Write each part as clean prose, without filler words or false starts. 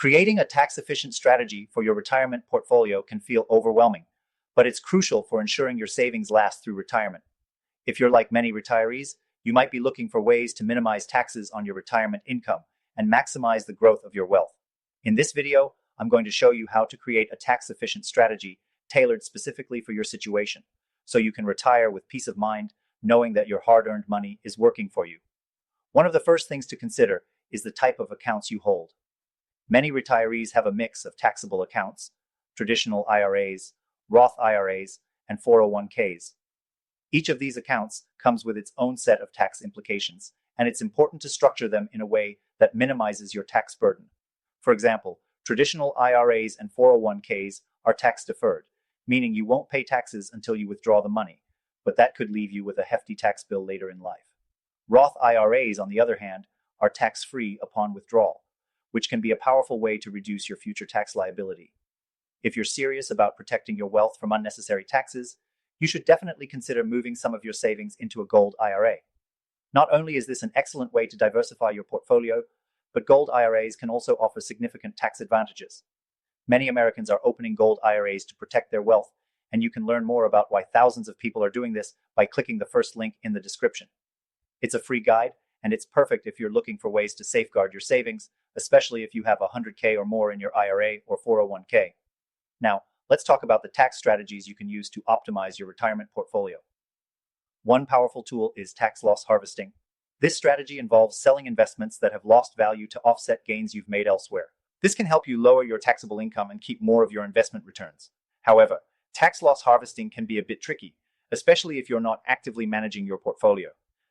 Creating a tax-efficient strategy for your retirement portfolio can feel overwhelming, but it's crucial for ensuring your savings last through retirement. If you're like many retirees, you might be looking for ways to minimize taxes on your retirement income and maximize the growth of your wealth. In this video, I'm going to show you how to create a tax-efficient strategy tailored specifically for your situation, so you can retire with peace of mind, knowing that your hard-earned money is working for you. One of the first things to consider is the type of accounts you hold. Many retirees have a mix of taxable accounts, traditional IRAs, Roth IRAs, and 401ks. Each of these accounts comes with its own set of tax implications, and it's important to structure them in a way that minimizes your tax burden. For example, traditional IRAs and 401ks are tax deferred, meaning you won't pay taxes until you withdraw the money, but that could leave you with a hefty tax bill later in life. Roth IRAs, on the other hand, are tax-free upon withdrawal, which can be a powerful way to reduce your future tax liability. If you're serious about protecting your wealth from unnecessary taxes, you should definitely consider moving some of your savings into a gold IRA. Not only is this an excellent way to diversify your portfolio, but gold IRAs can also offer significant tax advantages. Many Americans are opening gold IRAs to protect their wealth, and you can learn more about why thousands of people are doing this by clicking the first link in the description. It's a free guide, and it's perfect if you're looking for ways to safeguard your savings, especially if you have $100K or more in your IRA or 401k. Now, let's talk about the tax strategies you can use to optimize your retirement portfolio. One powerful tool is tax loss harvesting. This strategy involves selling investments that have lost value to offset gains you've made elsewhere. This can help you lower your taxable income and keep more of your investment returns. However, tax loss harvesting can be a bit tricky, especially if you're not actively managing your portfolio.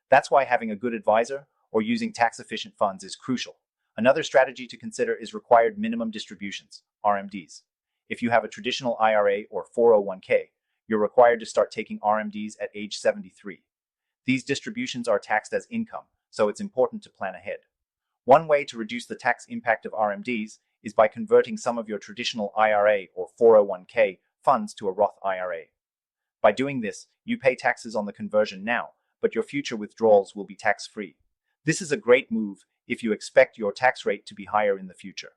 That's why having a good advisor or using tax-efficient funds is crucial. Another strategy to consider is required minimum distributions, RMDs. If you have a traditional IRA or 401k, you're required to start taking RMDs at age 73. These distributions are taxed as income, so it's important to plan ahead. One way to reduce the tax impact of RMDs is by converting some of your traditional IRA or 401k funds to a Roth IRA. By doing this, you pay taxes on the conversion now, but your future withdrawals will be tax-free. This is a great move if you expect your tax rate to be higher in the future.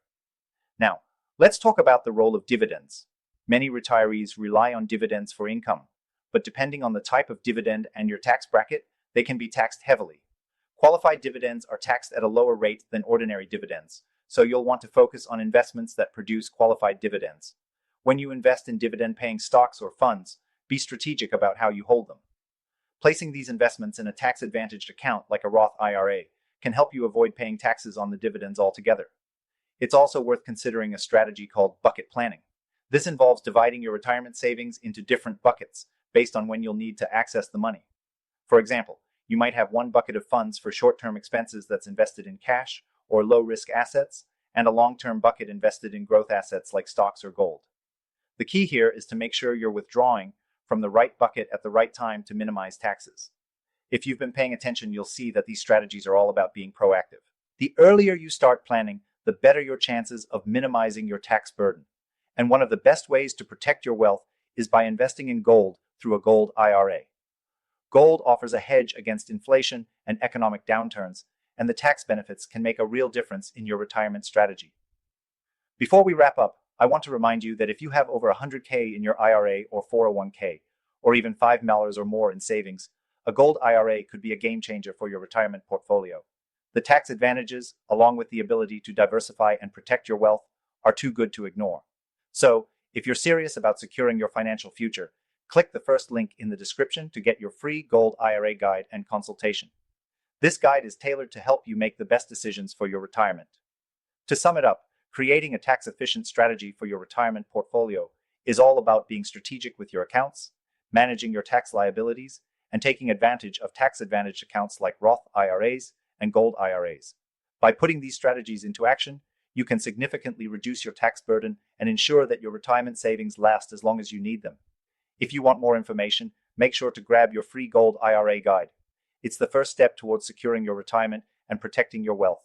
Now, let's talk about the role of dividends. Many retirees rely on dividends for income, but depending on the type of dividend and your tax bracket, they can be taxed heavily. Qualified dividends are taxed at a lower rate than ordinary dividends, so you'll want to focus on investments that produce qualified dividends. When you invest in dividend-paying stocks or funds, be strategic about how you hold them. Placing these investments in a tax-advantaged account like a Roth IRA can help you avoid paying taxes on the dividends altogether. It's also worth considering a strategy called bucket planning. This involves dividing your retirement savings into different buckets based on when you'll need to access the money. For example, you might have one bucket of funds for short-term expenses that's invested in cash or low-risk assets, and a long-term bucket invested in growth assets like stocks or gold. The key here is to make sure you're withdrawing from the right bucket at the right time to minimize taxes. If you've been paying attention, you'll see that these strategies are all about being proactive. The earlier you start planning, the better your chances of minimizing your tax burden. And one of the best ways to protect your wealth is by investing in gold through a gold IRA. Gold offers a hedge against inflation and economic downturns, and the tax benefits can make a real difference in your retirement strategy. Before we wrap up, I want to remind you that if you have over $100K in your IRA or 401k, or even $5 or more in savings, a gold IRA could be a game changer for your retirement portfolio. The tax advantages, along with the ability to diversify and protect your wealth, are too good to ignore. So, if you're serious about securing your financial future, click the first link in the description to get your free gold IRA guide and consultation. This guide is tailored to help you make the best decisions for your retirement. To sum it up, creating a tax-efficient strategy for your retirement portfolio is all about being strategic with your accounts, managing your tax liabilities, and taking advantage of tax-advantaged accounts like Roth IRAs and gold IRAs. By putting these strategies into action, you can significantly reduce your tax burden and ensure that your retirement savings last as long as you need them. If you want more information, make sure to grab your free gold IRA guide. It's the first step towards securing your retirement and protecting your wealth.